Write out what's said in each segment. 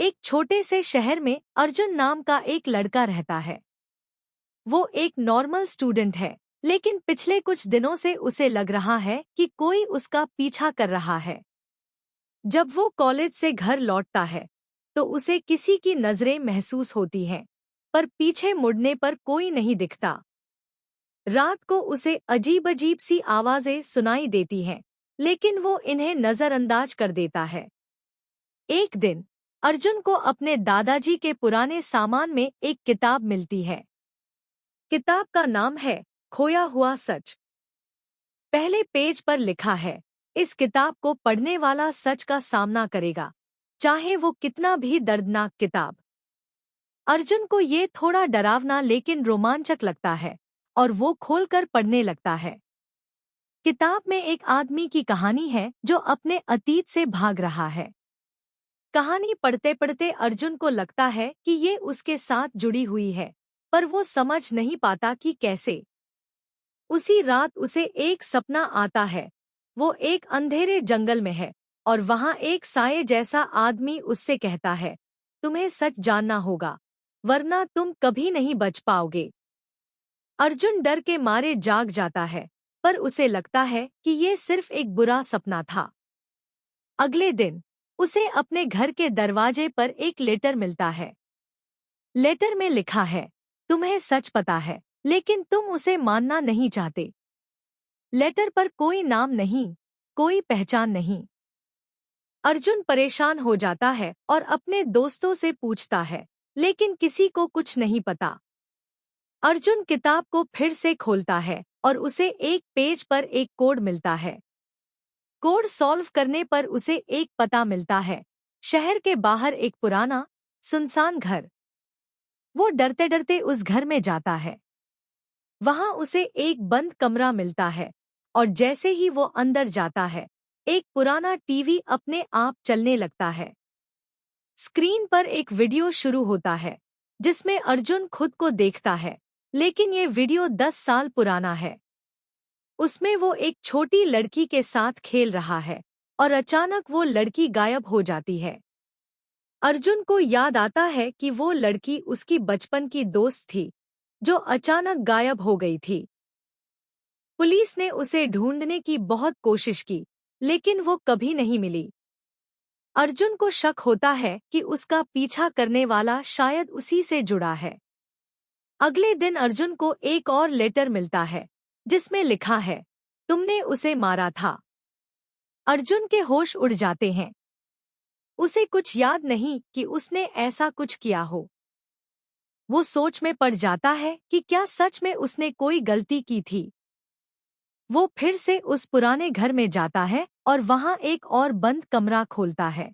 एक छोटे से शहर में अर्जुन नाम का एक लड़का रहता है। वो एक नॉर्मल स्टूडेंट है, लेकिन पिछले कुछ दिनों से उसे लग रहा है कि कोई उसका पीछा कर रहा है। जब वो कॉलेज से घर लौटता है, तो उसे किसी की नजरें महसूस होती हैं, पर पीछे मुड़ने पर कोई नहीं दिखता। रात को उसे अजीब अजीब सी आवाजें सुनाई देती हैं, लेकिन वो इन्हें नजरअंदाज कर देता है। एक दिन अर्जुन को अपने दादाजी के पुराने सामान में एक किताब मिलती है। किताब का नाम है खोया हुआ सच। पहले पेज पर लिखा है, इस किताब को पढ़ने वाला सच का सामना करेगा, चाहे वो कितना भी दर्दनाक किताब। अर्जुन को ये थोड़ा डरावना लेकिन रोमांचक लगता है और वो खोलकर पढ़ने लगता है। किताब में एक आदमी की कहानी है जो अपने अतीत से भाग रहा है। कहानी पढ़ते पढ़ते अर्जुन को लगता है कि ये उसके साथ जुड़ी हुई है, पर वो समझ नहीं पाता कि कैसे। उसी रात उसे एक सपना आता है। वो एक अंधेरे जंगल में है और वहाँ एक साये जैसा आदमी उससे कहता है, तुम्हें सच जानना होगा, वरना तुम कभी नहीं बच पाओगे। अर्जुन डर के मारे जाग जाता है, पर उसे लगता है कि ये सिर्फ एक बुरा सपना था। अगले दिन उसे अपने घर के दरवाजे पर एक लेटर मिलता है। लेटर में लिखा है, तुम्हें सच पता है, लेकिन तुम उसे मानना नहीं चाहते। लेटर पर कोई नाम नहीं, कोई पहचान नहीं। अर्जुन परेशान हो जाता है और अपने दोस्तों से पूछता है, लेकिन किसी को कुछ नहीं पता। अर्जुन किताब को फिर से खोलता है और उसे एक पेज पर एक कोड मिलता है। कोड सॉल्व करने पर उसे एक पता मिलता है, शहर के बाहर एक पुराना सुनसान घर। वो डरते डरते उस घर में जाता है। वहां उसे एक बंद कमरा मिलता है और जैसे ही वो अंदर जाता है, एक पुराना टीवी अपने आप चलने लगता है। स्क्रीन पर एक वीडियो शुरू होता है, जिसमें अर्जुन खुद को देखता है, लेकिन ये वीडियो 10 साल पुराना है। उसमें वो एक छोटी लड़की के साथ खेल रहा है और अचानक वो लड़की गायब हो जाती है। अर्जुन को याद आता है कि वो लड़की उसकी बचपन की दोस्त थी, जो अचानक गायब हो गई थी। पुलिस ने उसे ढूंढने की बहुत कोशिश की, लेकिन वो कभी नहीं मिली। अर्जुन को शक होता है कि उसका पीछा करने वाला शायद उसी से जुड़ा है। अगले दिन अर्जुन को एक और लेटर मिलता है, जिसमें लिखा है, तुमने उसे मारा था। अर्जुन के होश उड़ जाते हैं। उसे कुछ याद नहीं कि उसने ऐसा कुछ किया हो। वो सोच में पड़ जाता है कि क्या सच में उसने कोई गलती की थी। वो फिर से उस पुराने घर में जाता है और वहां एक और बंद कमरा खोलता है।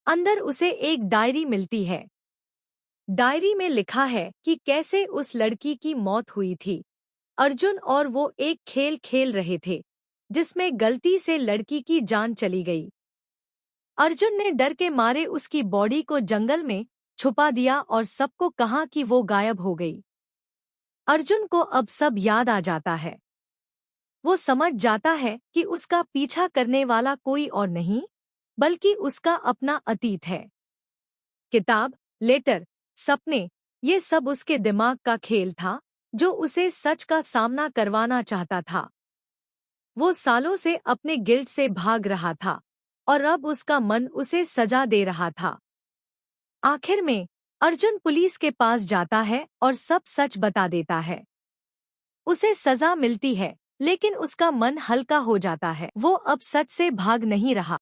अंदर उसे एक डायरी मिलती है। डायरी में लिखा है कि कैसे उस लड़की की मौत हुई थी। अर्जुन और वो एक खेल खेल रहे थे, जिसमें गलती से लड़की की जान चली गई। अर्जुन ने डर के मारे उसकी बॉडी को जंगल में छुपा दिया और सबको कहा कि वो गायब हो गई। अर्जुन को अब सब याद आ जाता है। वो समझ जाता है कि उसका पीछा करने वाला कोई और नहीं, बल्कि उसका अपना अतीत है। किताब, लेटर, सपने, ये सब उसके दिमाग का खेल था, जो उसे सच का सामना करवाना चाहता था। वो सालों से अपने गिल्ट से भाग रहा था और अब उसका मन उसे सजा दे रहा था। आखिर में अर्जुन पुलिस के पास जाता है और सब सच बता देता है। उसे सजा मिलती है, लेकिन उसका मन हल्का हो जाता है। वो अब सच से भाग नहीं रहा।